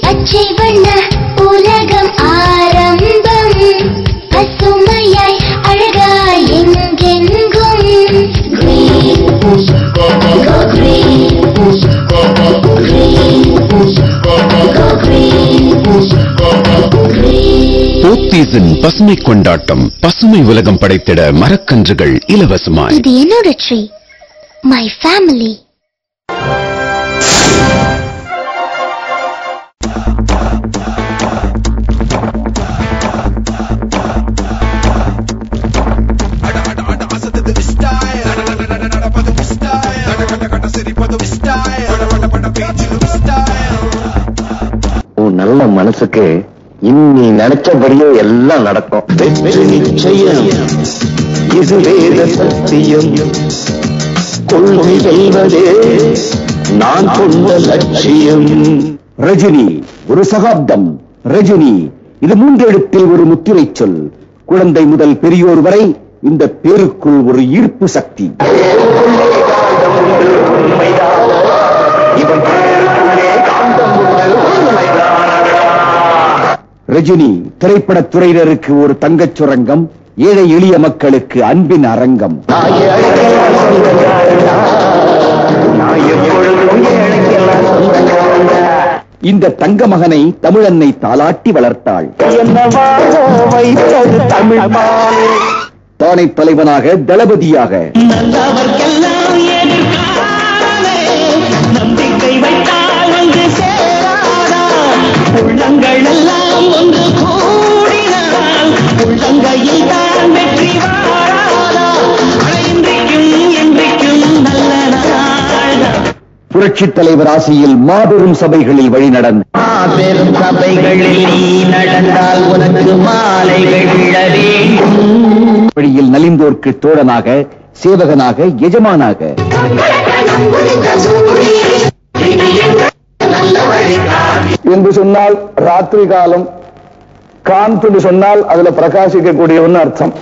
பச்சை வண்ண உலகம் ஆரம்பம் பசுமையாய் அழகாய் எங்கெங்கும் போத்தீஸின் பசுமை கொண்டாட்டம். பசுமை உலகம் படைத்திட மரக்கன்றுகள் இலவசமாய். இது என்னோட ட்ரீ, மை ஃபேமிலி. நல்ல மனசுக்கு இன்னி நினைச்சபடியே எல்லாம் நடக்கும். நிச்சயம் இது வேத சத்தியம், கொள்கை வெல்வதே நான் கொண்ட லட்சியம். ரஜினி ஒரு சகாப்தம். ரஜினி இது 3 எழுத்தில் ஒரு முத்திரை சொல். குழந்தை முதல் பெரியோர் வரை இந்த பேருக்குள் ஒரு ஈர்ப்பு சக்தி. ரஜினி திரைப்படத்துறையினருக்கு ஒரு தங்கச் சுரங்கம், ஏழை எளிய மக்களுக்கு அன்பின் அரங்கம். இந்த தங்க மகனை தமிழன்னை தாலாட்டி வளர்த்தாள். தானை தலைவனாக, தளபதியாக, உள்ளங்கள் எல்லாம் ஒன்று கூடினால் உள்ளங்கையில் தான் வெற்றி வாராதா, என்றைக்கும் நல்ல நாள். புரட்சித் தலைவர் ஆசையில் மாபெரும் சபைகளில் வழி நடந்த மாபெரும் சபைகளில் நீ நடந்தால் உனக்கு மாலைகள் விழ வேண்டும். வழியில் நலிந்தோர்க்கு தோழனாக, சேவகனாக, எஜமானாக. என்று சொன்னால் ராத்திரி காலம், காந்த் சொன்னால் அதுல பிரகாசிக்கக்கூடியவன் அர்த்தம்.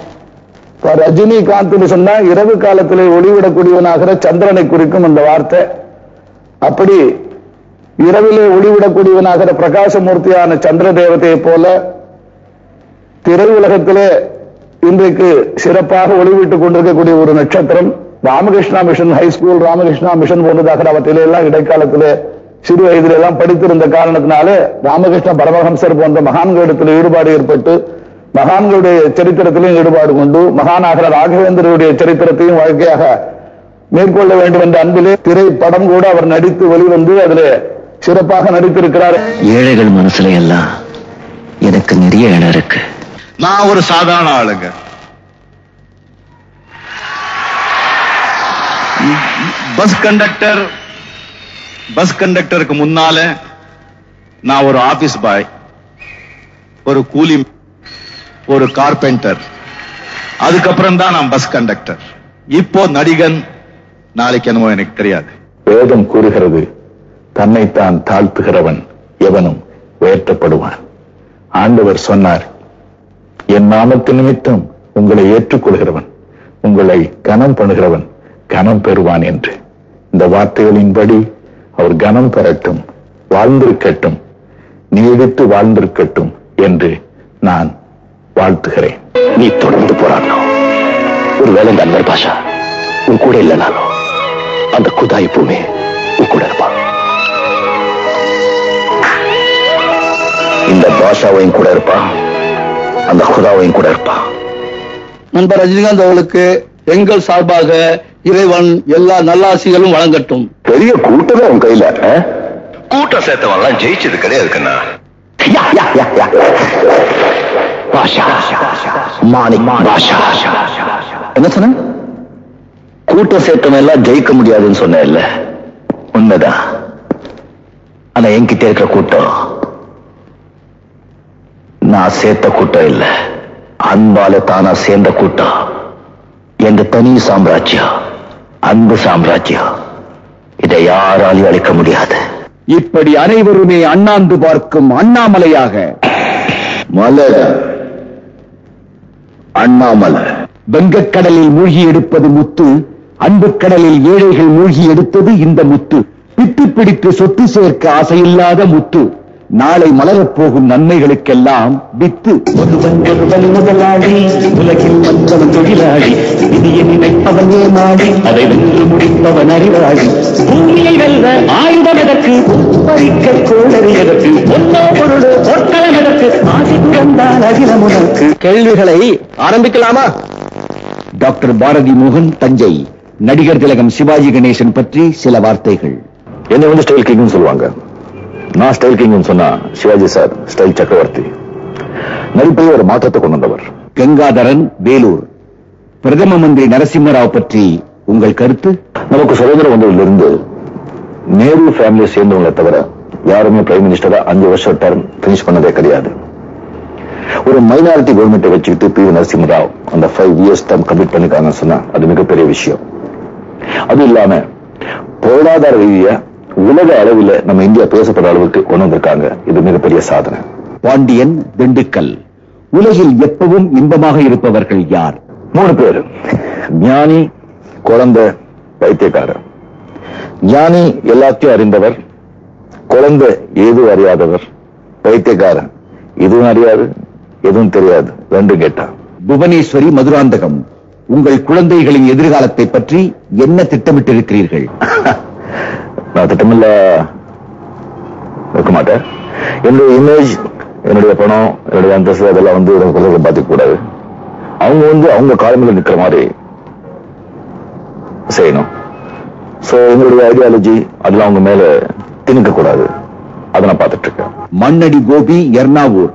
ரஜினி காந்த் சொன்னா இரவு காலத்திலே ஒளிவிடக்கூடியவனாகிற சந்திரனை குறிக்கும் அந்த வார்த்தை. அப்படி இரவிலே ஒளிவிடக்கூடியவனாகிற பிரகாசமூர்த்தியான சந்திர தேவதையை போல திரையுலகத்திலே இன்றைக்கு சிறப்பாக ஒளிவிட்டுக் கொண்டிருக்கக்கூடிய ஒரு நட்சத்திரம் Ramakrishna mission, high school Ramakrishna mission போன்றதாக அவற்றிலே எல்லாம் இடைக்காலத்திலே சிறு வயதில் எல்லாம் படித்திருந்த காரணத்தினாலே ராமகிருஷ்ண பரமஹம்சர் போன்ற மகான்களிடத்தில் ஈடுபாடு ஏற்பட்டு மகான்களுடைய சரித்திரத்திலும் ஈடுபாடு கொண்டு மகானாகிற ராகவேந்திரருடைய சரித்திரத்தையும் வாழ்க்கையாக மேற்கொள்ள வேண்டும் என்ற அன்பிலே திரைப்படம் கூட அவர் நடித்து வெளிவந்து அதில் சிறப்பாக நடித்திருக்கிறார். ஏழைகள் மனசுல எல்லாம் எனக்கு நிறைய இடம் இருக்கு. நான் ஒரு சாதாரண ஆளுங்க. பஸ் கண்டக்டருக்கு முன்னால நான் ஒரு ஆபீஸ் பாய், ஒரு கூலி, ஒரு கார்பெண்டர், அதுக்கப்புறம் தான் நான் பஸ் கண்டக்டர். இப்போ நடிகன், நாளைக்கு என்னமோ எனக்கு தெரியாது. வேதம் கூறுகிறது, தன்னைத்தான் தாழ்த்துகிறவன் எவனும் உயர்த்தப்படுவான். ஆண்டவர் சொன்னார், என் நாமத்து நிமித்தம் உங்களை ஏற்றுக்கொள்கிறவன், உங்களை கனம் பண்ணுகிறவன் கனம் பெறுவான் என்று. இந்த வார்த்தைகளின்படி அவர் கனம் பெறட்டும், வாழ்ந்திருக்கட்டும், நீடித்து வாழ்ந்திருக்கட்டும் என்று நான் வாழ்த்துகிறேன். நீ தொடர்ந்து போராடணும். ஒருவேளை இந்த அன்வர் பாஷா உன் கூட இல்லைனாலும் அந்த குதா எப்பவுமே உன் கூட இருப்பான். இந்த பாஷாவையும் கூட இருப்பான், அந்த குதாவையும் கூட இருப்பான். நண்பர் ரஜினிகாந்த் அவர்களுக்கு எங்கள் சார்பாக இறைவன் எல்லா நல்லாசிகளும் வழங்கட்டும். பெரிய கூட்டமே உன் கையில. கூட்டம் சேர்த்தவெல்லாம் ஜெயிச்சது கிடையாது கண்ணா. என்ன சொன்ன? கூட்டம் சேர்த்தவன் எல்லாம் ஜெயிக்க முடியாதுன்னு சொன்ன இல்ல? உண்மைதான். ஆனா என்கிட்ட இருக்கிற கூட்டம் நான் சேர்த்த கூட்டம் இல்ல, அன்பால தானா சேர்ந்த கூட்டம். எந்த தனி சாம்ராஜ்யம், அன்பு சாம்ராஜ்யம். இதை யாராலையும் அளிக்க முடியாது. இப்படி அனைவருமே அண்ணாந்து பார்க்கும் அண்ணாமலையாக. மலர் அண்ணாமலை. வங்கக்கடலில் மூழ்கி எடுப்பது முத்து, அன்பு கடலில் ஏழைகள் மூழ்கி எடுத்தது இந்த முத்து. பித்து பிடித்து சொத்து சேர்க்க ஆசையில்லாத முத்து. நாளை மலரப் போகும் நன்மைகளுக்கெல்லாம் வித்து. ஒருவன் முதலாளி, உலகில் வந்தவன் தொழிலாளி, விதியை நினைப்பவன் ஏமாளி, அதை வென்று முடிப்பவன் அறிவாளி. பூமியை வெல்ல ஆயுதம் எதற்கு, பறிக்க கோளறி எதற்கு, ஒன்னோ பொருளோ பொற்களம் எதற்கு, ஆசி துறந்தால் அகிலம் உனக்கு. கேள்விகளை ஆரம்பிக்கலாமா? டாக்டர் பாரதி மோகன், தஞ்சை. நடிகர் திலகம் சிவாஜி கணேசன் பற்றி சில வார்த்தைகள். என்ன வந்து ஸ்டைல் கிங்னு சொல்லுவாங்க. நான் ஸ்டைல் கிங்னு சொன்னா சிவாஜி சார் ஸ்டைல் சக்கரவர்த்தி. நடிப்பில் ஒரு மாற்றத்தை கொண்டு வந்தவர். கங்காதரன், வேலூர். பிரதம மந்திரி நரசிம்மராவ் பற்றி உங்கள் கருத்து? நமக்கு சுதந்திரம் வந்ததிலிருந்து நேரு ஃபேமிலியை சேர்ந்தவங்களை தவிர யாருமே பிரைம் மினிஸ்டரா 5 வருஷம் டர்ம் பினிஷ் பண்ணதே கிடையாது. ஒரு மைனாரிட்டி கவர்மெண்ட்டை வச்சுக்கிட்டு பி. நரசிம்மராவ் அந்த 5 இயர்ஸ் டர்ம் கம்ப்ளீட் பண்ணிருக்காங்கன்னு சொன்னா அது மிகப்பெரிய விஷயம். அது இல்லாம பொருளாதார ரீதியா உலக அளவில் நம்ம இந்தியா பேசப்படுற அளவுக்கு கொண்டு வந்திருக்காங்க. இது மிகப்பெரிய சாதனை. பாண்டியன், திண்டுக்கல். உலகில் எப்பவும் இன்பமாக இருப்பவர்கள் யார்? 3 பேர். ஞானி, குழந்தை, பைத்தியக்காரர். ஞானி எல்லாத்தையும் அறிந்தவர், குழந்தை ஏதும் அறியாதவர், பைத்தியக்காரன் எதுவும் அறியாது எதுவும் தெரியாது, ரெண்டும் கேட்டா. புவனேஸ்வரி, மதுராந்தகம். உங்கள் குழந்தைகளின் எதிர்காலத்தை பற்றி என்ன திட்டமிட்டிருக்கிறீர்கள்? நான் திட்டமில்ல இருக்க மாட்டேன். என்னுடைய இமேஜ், என்னுடைய பணம், என்னுடைய அந்தஸ்து அதெல்லாம் வந்து குழந்தைகளை பாதிக்க கூடாது. அவங்க அவங்க காலமில் நிற்கிற மாதிரி செய்யணும். சோ எங்களுடைய ஐடியாலஜி அதெல்லாம் அவங்க மேல திணிக்க கூடாது. அதை நான் பார்த்துட்டு இருக்கேன். மண்ணடி கோபி, எர்ணாவூர்.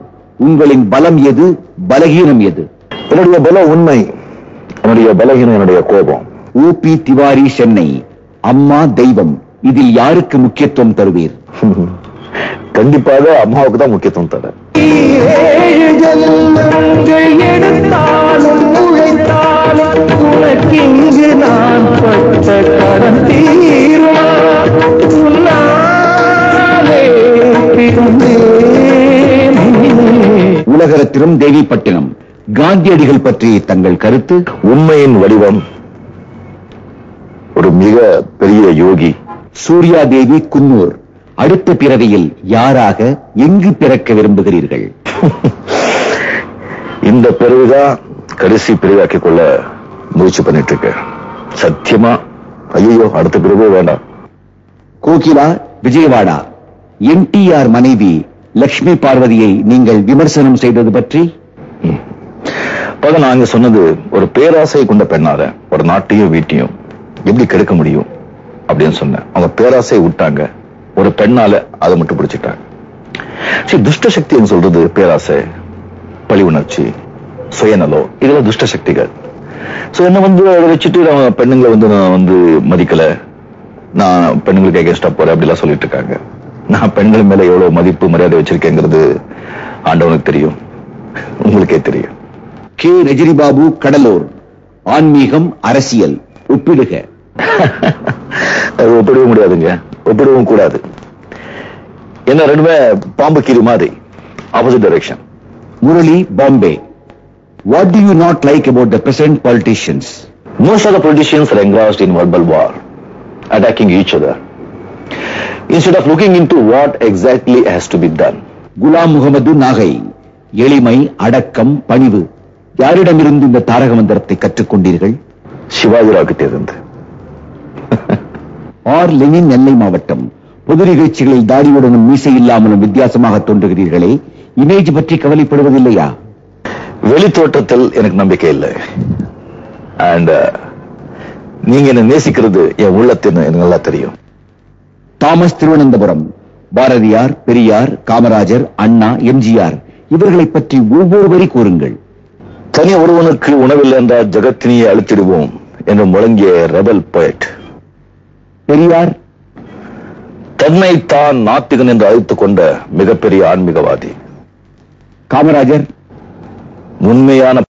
உங்களின் பலம் எது, பலகீனம் எது? என்னுடைய பலம் உண்மை, என்னுடைய பலகீனம் என்னுடைய கோபம். ஊபி திவாரி, சென்னை. அம்மா தெய்வம், இதில் யாருக்கு முக்கியத்துவம் தருவீர்? கண்டிப்பாக அம்மாவுக்கு தான் முக்கியத்துவம் தர. எடுத்தாலும் உழைத்தாலும் உனக்கு இங்கு நான் பட்ட கடன் தீருமா, உன்னாலே பிறந்தேன். உலகரத்தினம், தேவிப்பட்டினம். காந்தியடிகள் பற்றி தங்கள் கருத்து? உண்மையின் வடிவம், ஒரு மிக பெரிய யோகி. சூர்யா தேவி, குன்னூர். அடுத்த பிறவியில் யாராக, எங்கு பிறக்க விரும்புகிறீர்கள்? இந்த பிறவிதான் கடைசி பிறவியாக்கிக் கொள்ள முயற்சி பண்ணிட்டு இருக்கேன். சத்தியமா ஐயோ அடுத்த பிறவே வேண்டாம். கோகிலா, விஜயவாடா. NTR மனைவி லட்சுமி பார்வதியை நீங்கள் விமர்சனம் செய்தது பற்றி? நான் இங்க சொன்னது, ஒரு பேராசை கொண்ட பெண்ணால ஒரு நாட்டையும் வீட்டையும் எப்படி கெடுக்க முடியும் அப்படின்னு சொன்னேன். அவங்க பேராசை விட்டாங்க, ஒரு பெண்ணால அதை மட்டும் பிடிச்சிட்டாங்க. துஷ்ட சக்தின்னு சொல்றது பேராசை, பழி உணர்ச்சி, சுயநலம், இதெல்லாம் துஷ்ட சக்திகள். என்ன வந்து அதை வச்சுட்டு நான் பெண்ணுங்களை வந்து நான் வந்து மதிக்கல, நான் பெண்களுக்கு எகேன்ஸ்டா போறேன் அப்படிலாம் சொல்லிட்டு இருக்காங்க. நான் பெண்கள் மேல எவ்வளவு மதிப்பு மரியாதை வச்சிருக்கேங்கிறது ஆண்டவனுக்கு தெரியும், உங்களுக்கே தெரியும். கே. ரஜினி பாபு, கடலூர். ஆன்மீகம், அரசியல் ஒப்பிடுக. அது ஒப்பிடவும் முடியாதுங்க, ஒப்பிடவும் கூடாது. என்ன ரெண்டுமே பாம்பு கீரி மாதிரி, opposite direction. Murali, Bombay. What do you not like about the present politicians? Most of the politicians are engrossed in verbal war, attacking each other, instead of looking into what exactly has to be done. Ghulam Mohammed, Nagai. எளிமை, அடக்கம், பணிவு. யாரிடமிருந்து இந்த தாரக மந்திரத்தை கற்றுக்கொண்டீர்கள்? சிவாஜிராவ் கிட்ட இருந்து. ஆர் லெனின், நெல்லை மாவட்டம். பொது நிகழ்ச்சிகளில் தாடியுடனும் மீசை இல்லாமலும் வித்தியாசமாக தோன்றுகிறீர்களே, இமேஜ் பற்றி கவலைப்படுவதில்லையா? வெளி தோற்றத்தில் எனக்கு நம்பிக்கை இல்லை. அண்ட் நீங்க என்ன நேசிக்கிறது என் உள்ளத்தின் எனக்கு நல்லா தெரியும். தாமஸ், திருவனந்தபுரம். பாரதியார், பெரியார், காமராஜர், அண்ணா, MGR இவர்களை பற்றி ஒவ்வொரு வரி கூறுங்கள். தனி ஒருவனுக்கு உணவில்லை என்றால் ஜகத்தினியை அழுத்திடுவோம் என்று முழங்கிய ரெபல் போயட். பெரியார், தன்னை தான் நாத்திகன் என்று அழைத்துக் கொண்ட மிகப்பெரிய ஆன்மீகவாதி. காமராஜர், உண்மையான